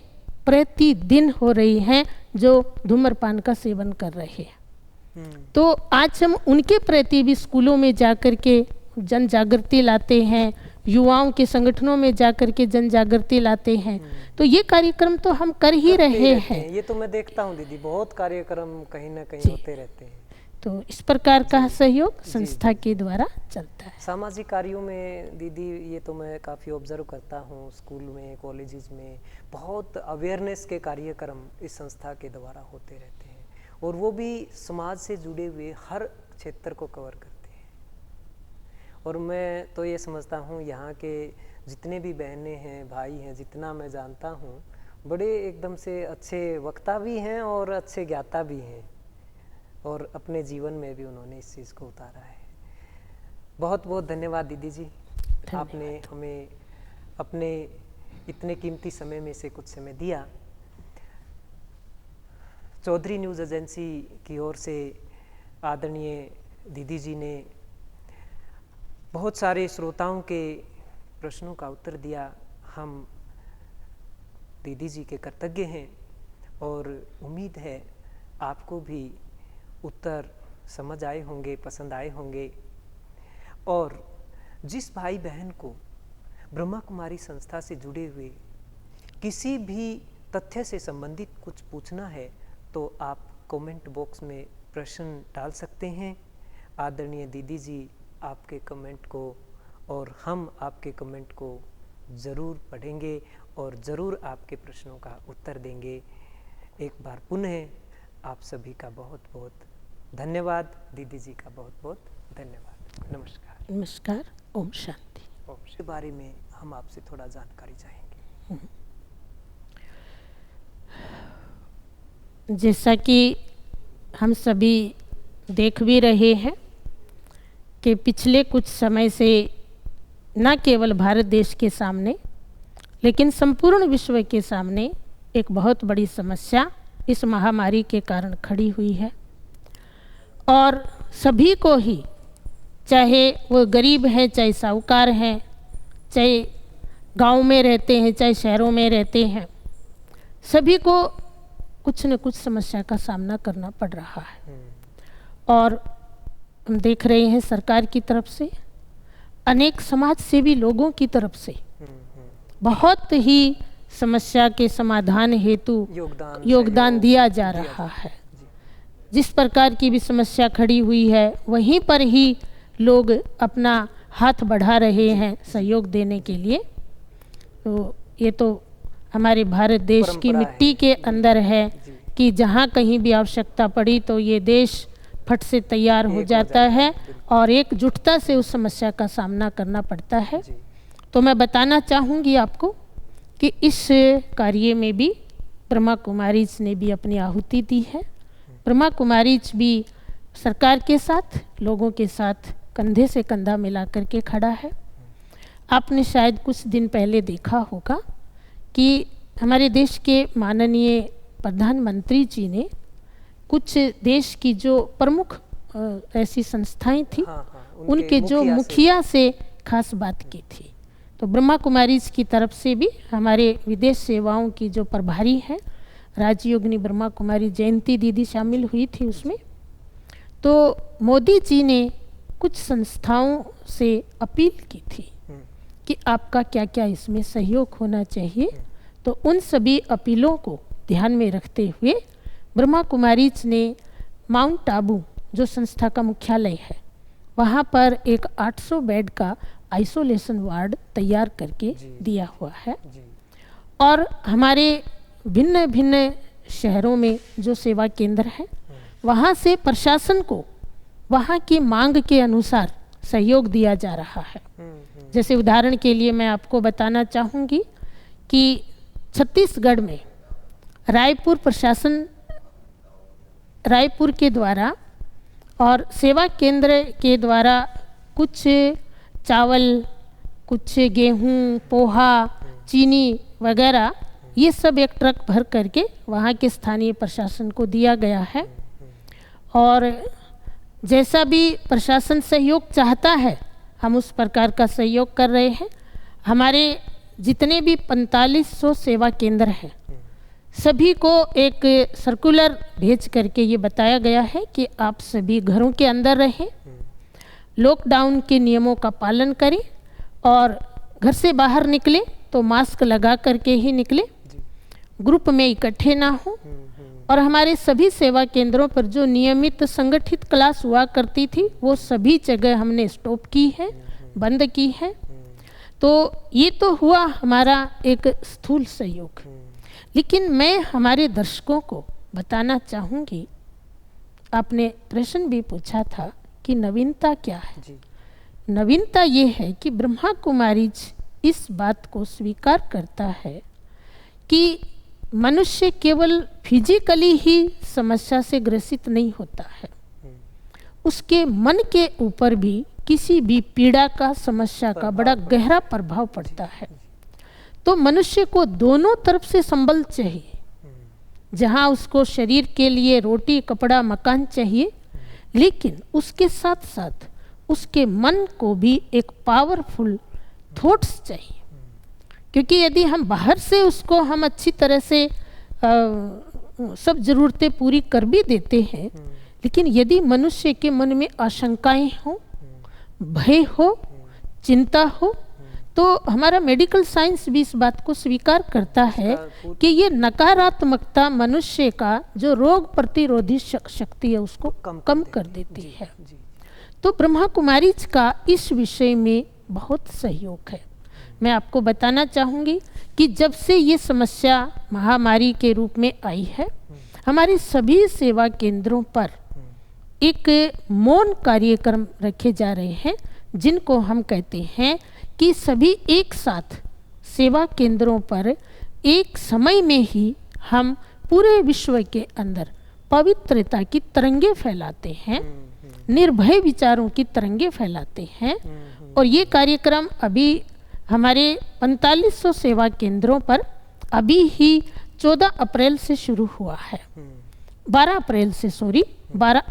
प्रतिदिन हो रही हैं जो धूम्रपान का सेवन कर रहे हैं। तो आज हम उनके प्रति भी स्कूलों में जाकर के जन जागृति लाते हैं, युवाओं के संगठनों में जाकर के जन जागृति लाते हैं। तो ये कार्यक्रम तो हम कर ही रहे हैं। ये तो मैं देखता हूँ दीदी, बहुत कार्यक्रम कहीं ना कहीं होते रहते हैं। तो इस प्रकार का सहयोग संस्था के द्वारा चलता है। सामाजिक कार्यों में दीदी ये तो मैं काफ़ी ऑब्जर्व करता हूँ, स्कूल में, कॉलेजेस में बहुत अवेयरनेस के कार्यक्रम इस संस्था के द्वारा होते रहते हैं और वो भी समाज से जुड़े हुए हर क्षेत्र को कवर करते हैं। और मैं तो ये समझता हूँ यहाँ के जितने भी बहनें हैं, भाई हैं, जितना मैं जानता हूँ, बड़े एकदम से अच्छे वक्ता भी हैं और अच्छे ज्ञाता भी हैं और अपने जीवन में भी उन्होंने इस चीज़ को उतारा है। बहुत बहुत धन्यवाद दीदी जी, आपने हमें अपने इतने कीमती समय में से कुछ समय दिया। चौधरी न्यूज़ एजेंसी की ओर से आदरणीय दीदी जी ने बहुत सारे श्रोताओं के प्रश्नों का उत्तर दिया। हम दीदी जी के कृतज्ञ हैं और उम्मीद है आपको भी उत्तर समझ आए होंगे, पसंद आए होंगे। और जिस भाई बहन को ब्रह्मा कुमारी संस्था से जुड़े हुए किसी भी तथ्य से संबंधित कुछ पूछना है तो आप कमेंट बॉक्स में प्रश्न डाल सकते हैं। आदरणीय दीदी जी आपके कमेंट को और हम आपके कमेंट को ज़रूर पढ़ेंगे और ज़रूर आपके प्रश्नों का उत्तर देंगे। एक बार पुनः आप सभी का बहुत बहुत धन्यवाद। दीदी जी का बहुत बहुत धन्यवाद। नमस्कार। नमस्कार। ओम शांति। ओम के बारे में हम आपसे थोड़ा जानकारी चाहेंगे। जैसा कि हम सभी देख भी रहे हैं कि पिछले कुछ समय से न केवल भारत देश के सामने लेकिन संपूर्ण विश्व के सामने एक बहुत बड़ी समस्या इस महामारी के कारण खड़ी हुई है और सभी को ही, चाहे वो गरीब हैं, चाहे साहूकार हैं, चाहे गांव में रहते हैं, चाहे शहरों में रहते हैं, सभी को कुछ न कुछ समस्या का सामना करना पड़ रहा है। और हम देख रहे हैं सरकार की तरफ से, अनेक समाज सेवी लोगों की तरफ से बहुत ही समस्या के समाधान हेतु योगदान दिया जा रहा है। जिस प्रकार की भी समस्या खड़ी हुई है वहीं पर ही लोग अपना हाथ बढ़ा रहे हैं सहयोग देने के लिए। तो ये तो हमारे भारत देश की परंपरा मिट्टी है। के अंदर है कि जहाँ कहीं भी आवश्यकता पड़ी तो ये देश फट से तैयार हो जाता है और एकजुटता से उस समस्या का सामना करना पड़ता है। जी। तो मैं बताना चाहूँगी आपको कि इस कार्य में भी ब्रह्मा कुमारीज ने भी अपनी आहुति दी है। ब्रह्मा कुमारीज भी सरकार के साथ, लोगों के साथ कंधे से कंधा मिला करके खड़ा है। आपने शायद कुछ दिन पहले देखा होगा कि हमारे देश के माननीय प्रधानमंत्री जी ने कुछ देश की जो प्रमुख ऐसी संस्थाएं थी, उनके जो मुखिया से खास बात की थी। तो ब्रह्मा कुमारीज की तरफ से भी हमारे विदेश सेवाओं की जो प्रभारी हैं राजयोगिनी ब्रह्मा कुमारी जयंती दीदी शामिल हुई थी उसमें। तो मोदी जी ने कुछ संस्थाओं से अपील की थी कि आपका क्या क्या इसमें सहयोग होना चाहिए। तो उन सभी अपीलों को ध्यान में रखते हुए ब्रह्मा कुमारीज ने माउंट आबू जो संस्था का मुख्यालय है वहाँ पर एक 800 बेड का आइसोलेशन वार्ड तैयार करके दिया हुआ है। और हमारे भिन्न भिन्न शहरों में जो सेवा केंद्र हैं वहाँ से प्रशासन को वहाँ की मांग के अनुसार सहयोग दिया जा रहा है। जैसे उदाहरण के लिए मैं आपको बताना चाहूँगी कि छत्तीसगढ़ में रायपुर प्रशासन, रायपुर के द्वारा और सेवा केंद्र के द्वारा कुछ चावल, कुछ गेहूँ, पोहा, चीनी वगैरह ये सब एक ट्रक भर करके वहाँ के स्थानीय प्रशासन को दिया गया है। और जैसा भी प्रशासन सहयोग चाहता है हम उस प्रकार का सहयोग कर रहे हैं। हमारे जितने भी 4500 सेवा केंद्र हैं सभी को एक सर्कुलर भेज करके ये बताया गया है कि आप सभी घरों के अंदर रहें, लॉकडाउन के नियमों का पालन करें और घर से बाहर निकले तो मास्क लगा करके ही निकले, ग्रुप में इकट्ठे ना हो। और हमारे सभी सेवा केंद्रों पर जो नियमित संगठित क्लास हुआ करती थी वो सभी जगह हमने स्टॉप की है, बंद की है। तो ये तो हुआ हमारा एक स्थूल सहयोग। लेकिन मैं हमारे दर्शकों को बताना चाहूँगी, आपने प्रश्न भी पूछा था कि नवीनता क्या है। नवीनता ये है कि ब्रह्मा कुमारीज इस बात को स्वीकार करता है कि मनुष्य केवल फिजिकली ही समस्या से ग्रसित नहीं होता है, उसके मन के ऊपर भी किसी भी पीड़ा का, समस्या का बड़ा गहरा प्रभाव पड़ता है। तो मनुष्य को दोनों तरफ से संबल चाहिए। जहाँ उसको शरीर के लिए रोटी, कपड़ा, मकान चाहिए, लेकिन उसके साथ साथ उसके मन को भी एक पावरफुल थॉट्स चाहिए। क्योंकि यदि हम बाहर से उसको हम अच्छी तरह से सब ज़रूरतें पूरी कर भी देते हैं, लेकिन यदि मनुष्य के मन में आशंकाएं हो, भय हो, चिंता हो, तो हमारा मेडिकल साइंस भी इस बात को स्वीकार करता है कि ये नकारात्मकता मनुष्य का जो रोग प्रतिरोधी शक्ति है उसको कम कर देती है। तो ब्रह्मा कुमारीज का इस विषय में बहुत सहयोग है। मैं आपको बताना चाहूँगी कि जब से ये समस्या महामारी के रूप में आई है, हमारे सभी सेवा केंद्रों पर एक मौन कार्यक्रम रखे जा रहे हैं, जिनको हम कहते हैं कि सभी एक साथ सेवा केंद्रों पर एक समय में ही हम पूरे विश्व के अंदर पवित्रता की तरंगे फैलाते हैं, निर्भय विचारों की तरंगे फैलाते हैं। और ये कार्यक्रम अभी हमारे 4500 सेवा केंद्रों पर अभी ही 14 अप्रैल से शुरू हुआ है, 12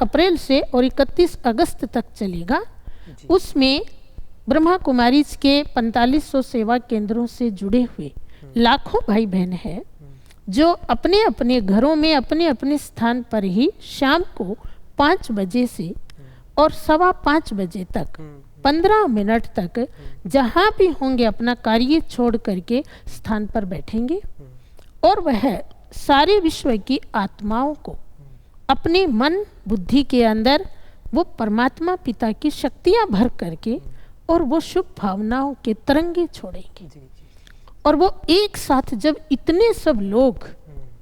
अप्रैल से और 31 अगस्त तक चलेगा। उसमें ब्रह्मा कुमारीज के 4500 सेवा केंद्रों से जुड़े हुए लाखों भाई बहन हैं जो अपने अपने घरों में अपने अपने स्थान पर ही शाम को 5 बजे से और 5:15 बजे तक 15 मिनट तक जहाँ भी होंगे अपना कार्य छोड़ करके स्थान पर बैठेंगे और वह सारे विश्व की आत्माओं को अपने मन बुद्धि के अंदर वो परमात्मा पिता की शक्तियाँ भर करके और वो शुभ भावनाओं के तरंगे छोड़ेंगे। जी जी। और वो एक साथ जब इतने सब लोग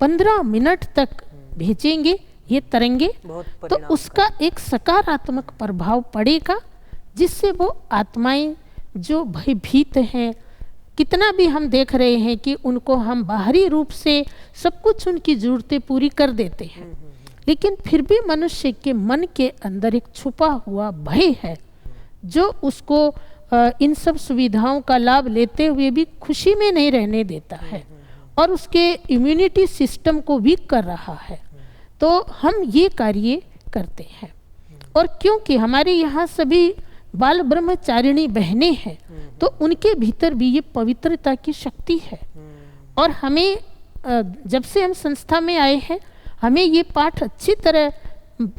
15 मिनट तक भेजेंगे ये तरंगे, बहुत तो परिणाम उसका एक सकारात्मक प्रभाव पड़ेगा, जिससे वो आत्माएं जो भयभीत हैं, कितना भी हम देख रहे हैं कि उनको हम बाहरी रूप से सब कुछ उनकी ज़रूरतें पूरी कर देते हैं, लेकिन फिर भी मनुष्य के मन के अंदर एक छुपा हुआ भय है जो उसको इन सब सुविधाओं का लाभ लेते हुए भी खुशी में नहीं रहने देता है और उसके इम्यूनिटी सिस्टम को वीक कर रहा है। तो हम ये कार्य करते हैं, और क्योंकि हमारे यहाँ सभी बाल ब्रह्मचारिणी बहनें हैं, तो उनके भीतर भी ये पवित्रता की शक्ति है। और हमें जब से हम संस्था में आए हैं, हमें ये पाठ अच्छी तरह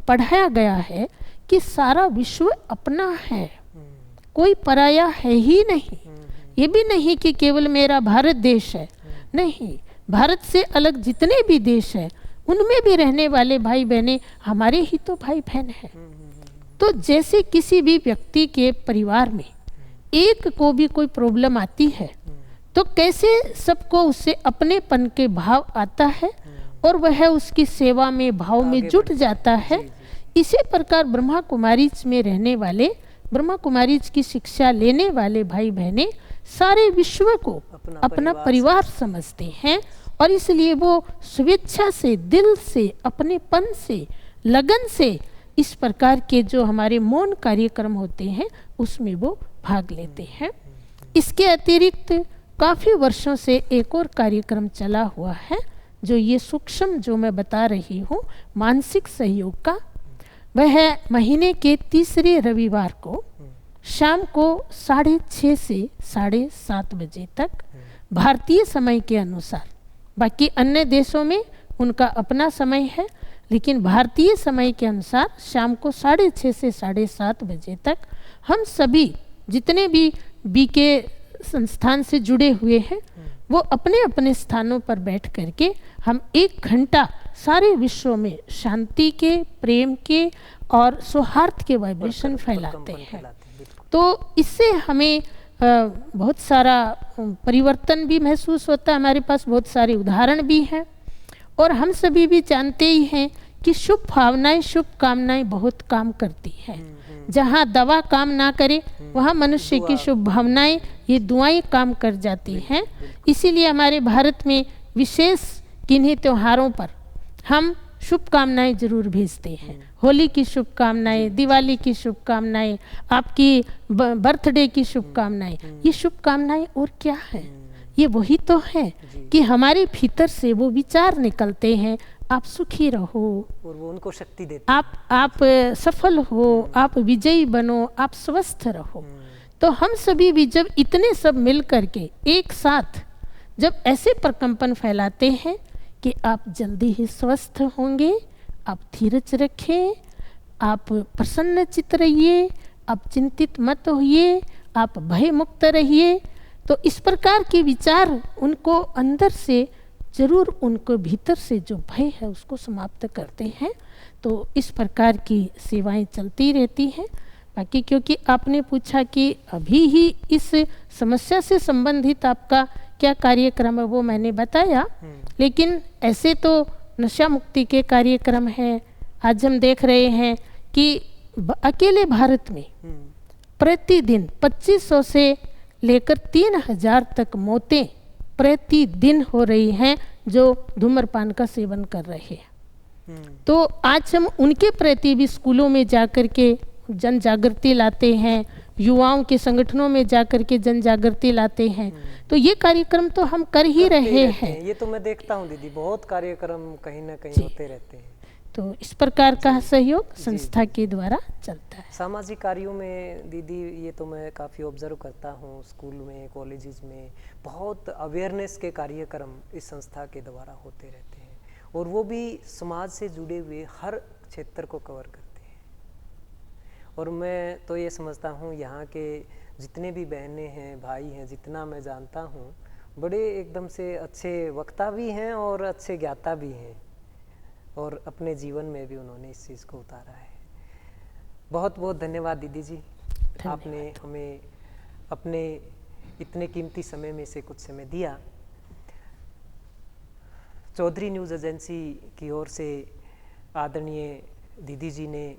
पढ़ाया गया है कि सारा विश्व अपना है, कोई पराया है ही नहीं। ये भी नहीं कि केवल मेरा भारत देश है, नहीं, भारत से अलग जितने भी देश हैं उनमें भी रहने वाले भाई बहनें हमारे ही तो भाई बहन हैं। तो जैसे किसी भी व्यक्ति के परिवार में एक को भी कोई प्रॉब्लम आती है, तो कैसे सबको उससे अपनेपन के भाव आता है और वह उसकी सेवा में भाव में जुट जाता है। इसी प्रकार ब्रह्मा कुमारीज में रहने वाले, ब्रह्मा कुमारीज की शिक्षा लेने वाले भाई बहनें सारे विश्व को अपना परिवार समझते हैं, और इसलिए वो स्वेच्छा से, दिल से, अपनेपन से, लगन से इस प्रकार के जो हमारे मौन कार्यक्रम होते हैं उसमें वो भाग लेते हैं। इसके अतिरिक्त काफ़ी वर्षों से एक और कार्यक्रम चला हुआ है, जो ये सूक्ष्म जो मैं बता रही हूँ मानसिक सहयोग का, वह है महीने के तीसरे रविवार को शाम को 6:30 से 7:30 बजे तक भारतीय समय के अनुसार। बाकी अन्य देशों में उनका अपना समय है, लेकिन भारतीय समय के अनुसार शाम को 6:30 से 7:30 बजे तक हम सभी जितने भी बीके संस्थान से जुड़े हुए हैं वो अपने अपने स्थानों पर बैठ करके हम 1 घंटा सारे विश्व में शांति के, प्रेम के और सौहार्द के वाइब्रेशन फैलाते हैं। तो इससे हमें बहुत सारा परिवर्तन भी महसूस होता है। हमारे पास बहुत सारे उदाहरण भी हैं, और हम सभी भी जानते ही हैं कि शुभ भावनाएं, शुभ कामनाएं बहुत काम करती हैं। जहाँ दवा काम ना करे वहाँ मनुष्य की शुभ भावनाएं, ये दुआएं काम कर जाती हैं। इसीलिए हमारे भारत में विशेष किन्हीं त्योहारों पर हम शुभकामनाएं जरूर भेजते हैं। होली की शुभकामनाएं, दिवाली की शुभकामनाएं, आपकी बर्थडे की शुभकामनाएं। ये शुभकामनाएं और क्या है? ये वही तो है कि हमारे भीतर से वो विचार निकलते हैं, आप सुखी रहो और वो उनको शक्ति देते, आप सफल हो, आप विजयी बनो, आप स्वस्थ रहो। तो हम सभी भी जब इतने सब मिल करके एक साथ जब ऐसे प्रकंपन फैलाते हैं कि आप जल्दी ही स्वस्थ होंगे, आप धीरज रखें, आप प्रसन्न चित्त रहिए, आप चिंतित मत होइए, आप भय मुक्त रहिए। तो इस प्रकार के विचार उनको अंदर से जरूर, उनको भीतर से जो भय है उसको समाप्त करते हैं। तो इस प्रकार की सेवाएं चलती रहती हैं। बाकी क्योंकि आपने पूछा कि अभी ही इस समस्या से संबंधित आपका क्या कार्यक्रम है, वो मैंने बताया, लेकिन ऐसे तो नशा मुक्ति के कार्यक्रम हैं। आज हम देख रहे हैं कि अकेले भारत में प्रतिदिन 2500 से लेकर 3000 तक मौतें प्रतिदिन हो रही हैं जो धूम्रपान का सेवन कर रहे हैं। तो आज हम उनके प्रति भी स्कूलों में जाकर के जन जागृति लाते हैं, युवाओं के संगठनों में जाकर के जन जागृति लाते हैं। तो ये कार्यक्रम तो हम कर ही रहे हैं। ये तो मैं देखता हूँ दीदी, बहुत कार्यक्रम कहीं ना कहीं होते रहते हैं। तो इस प्रकार का सहयोग संस्था के द्वारा चलता है। सामाजिक कार्यों में दीदी ये तो मैं काफ़ी ऑब्जर्व करता हूँ, स्कूल में, कॉलेजेस में बहुत अवेयरनेस के कार्यक्रम इस संस्था के द्वारा होते रहते हैं, और वो भी समाज से जुड़े हुए हर क्षेत्र को कवर करते हैं। और मैं तो ये समझता हूँ यहाँ के जितने भी बहनें हैं, भाई हैं, जितना मैं जानता हूँ, बड़े एकदम से अच्छे वक्ता भी हैं और अच्छे ज्ञाता भी हैं, और अपने जीवन में भी उन्होंने इस चीज़ को उतारा है। बहुत बहुत धन्यवाद दीदी जी, आपने हमें अपने इतने कीमती समय में से कुछ समय दिया। चौधरी न्यूज़ एजेंसी की ओर से आदरणीय दीदी जी ने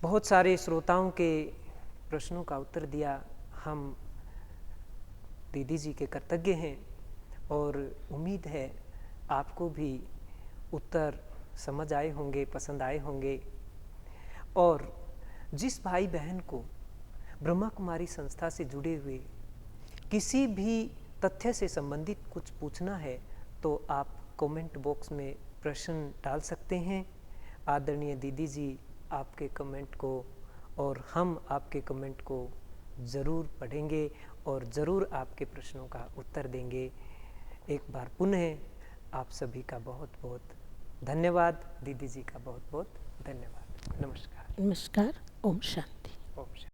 बहुत सारे श्रोताओं के प्रश्नों का उत्तर दिया। हम दीदी जी के कृतज्ञ हैं और उम्मीद है आपको भी उत्तर समझ आए होंगे, पसंद आए होंगे। और जिस भाई बहन को ब्रह्मा कुमारी संस्था से जुड़े हुए किसी भी तथ्य से संबंधित कुछ पूछना है तो आप कमेंट बॉक्स में प्रश्न डाल सकते हैं। आदरणीय दीदी जी आपके कमेंट को और हम आपके कमेंट को ज़रूर पढ़ेंगे और ज़रूर आपके प्रश्नों का उत्तर देंगे। एक बार पुनः आप सभी का बहुत बहुत धन्यवाद। दीदी जी का बहुत बहुत धन्यवाद। नमस्कार। नमस्कार। ओम शांति। ओम शांति।